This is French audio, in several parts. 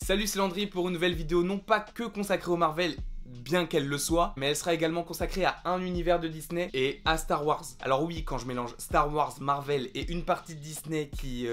Salut, c'est Landry pour une nouvelle vidéo non pas que consacrée au Marvel, bien qu'elle le soit, mais elle sera également consacrée à un univers de Disney et à Star Wars. Alors oui, quand je mélange Star Wars, Marvel et une partie de Disney qui...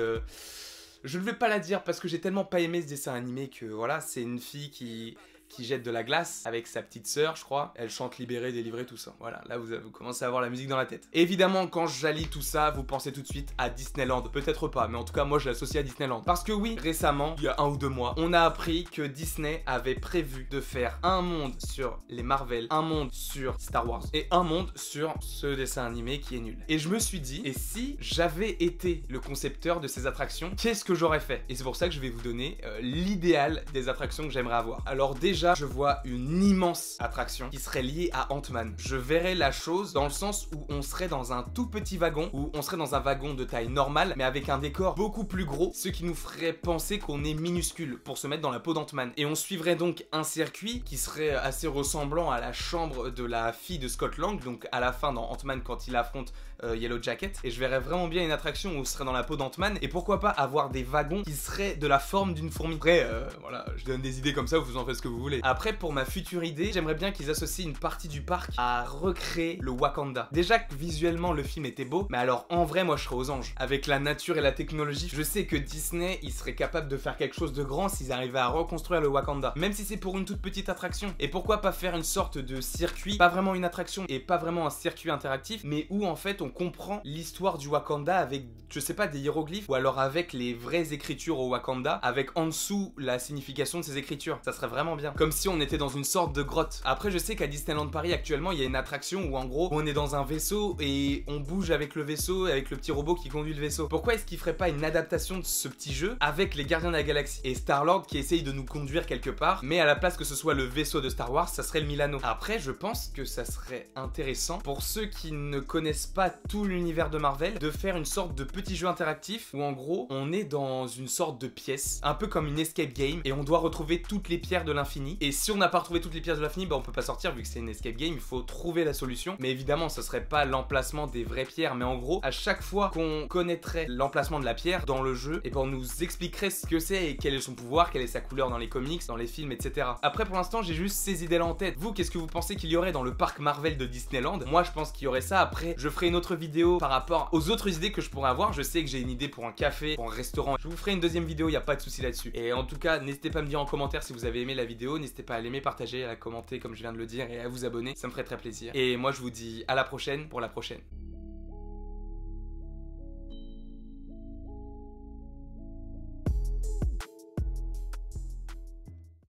je ne vais pas la dire parce que j'ai tellement pas aimé ce dessin animé que voilà, c'est une fille qui jette de la glace avec sa petite sœur, je crois. Elle chante libérée, délivrée, tout ça. Voilà, là vous commencez à avoir la musique dans la tête. Évidemment, quand j'allie tout ça, vous pensez tout de suite à Disneyland. Peut-être pas, mais en tout cas, moi je l'associe à Disneyland. Parce que oui, récemment, il y a 1 ou 2 mois, on a appris que Disney avait prévu de faire un monde sur les Marvel, un monde sur Star Wars et un monde sur ce dessin animé qui est nul. Et je me suis dit, et si j'avais été le concepteur de ces attractions, qu'est-ce que j'aurais fait? Et c'est pour ça que je vais vous donner l'idéal des attractions que j'aimerais avoir. Alors déjà, je vois une immense attraction qui serait liée à Ant-Man. Je verrais la chose dans le sens où on serait dans un tout petit wagon, où on serait dans un wagon de taille normale, mais avec un décor beaucoup plus gros, ce qui nous ferait penser qu'on est minuscule pour se mettre dans la peau d'Ant-Man. Et on suivrait donc un circuit qui serait assez ressemblant à la chambre de la fille de Scott Lang, donc à la fin dans Ant-Man quand il affronte Yellow Jacket. Et je verrais vraiment bien une attraction où on serait dans la peau d'Ant-Man, et pourquoi pas avoir des wagons qui seraient de la forme d'une fourmi. Après, voilà, je donne des idées comme ça, vous en faites ce que vous voulez. Après, pour ma future idée, j'aimerais bien qu'ils associent une partie du parc à recréer le Wakanda. Déjà que visuellement le film était beau, mais alors en vrai moi je serais aux anges. Avec la nature et la technologie, je sais que Disney, ils seraient capables de faire quelque chose de grand s'ils arrivaient à reconstruire le Wakanda. Même si c'est pour une toute petite attraction. Et pourquoi pas faire une sorte de circuit, pas vraiment une attraction et pas vraiment un circuit interactif, mais où en fait on comprend l'histoire du Wakanda avec, je sais pas, des hiéroglyphes, ou alors avec les vraies écritures au Wakanda, avec en dessous la signification de ces écritures. Ça serait vraiment bien. Comme si on était dans une sorte de grotte. Après, je sais qu'à Disneyland Paris actuellement il y a une attraction où en gros on est dans un vaisseau et on bouge avec le vaisseau, avec le petit robot qui conduit le vaisseau. Pourquoi est-ce qu'il ferait pas une adaptation de ce petit jeu avec les Gardiens de la Galaxie et Star-Lord qui essaye de nous conduire quelque part, mais à la place que ce soit le vaisseau de Star Wars, ça serait le Milano. Après, je pense que ça serait intéressant pour ceux qui ne connaissent pas tout l'univers de Marvel de faire une sorte de petit jeu interactif où en gros on est dans une sorte de pièce, un peu comme une escape game, et on doit retrouver toutes les pierres de l'infini. Et si on n'a pas retrouvé toutes les pièces de l'infini, bah on peut pas sortir vu que c'est une escape game, il faut trouver la solution. Mais évidemment, ce serait pas l'emplacement des vraies pierres, mais en gros, à chaque fois qu'on connaîtrait l'emplacement de la pierre dans le jeu, et ben on nous expliquerait ce que c'est et quel est son pouvoir, quelle est sa couleur dans les comics, dans les films, etc. Après, pour l'instant, j'ai juste ces idées-là en tête. Vous, qu'est-ce que vous pensez qu'il y aurait dans le parc Marvel de Disneyland? Moi, je pense qu'il y aurait ça. Après, je ferai une autre vidéo par rapport aux autres idées que je pourrais avoir. Je sais que j'ai une idée pour un café, pour un restaurant. Je vous ferai une deuxième vidéo, y a pas de souci là-dessus. Et en tout cas, n'hésitez pas à me dire en commentaire si vous avez aimé la vidéo. N'hésitez pas à l'aimer, partager, à la commenter comme je viens de le dire et à vous abonner. Ça me ferait très plaisir. Et moi, je vous dis à la prochaine pour la prochaine.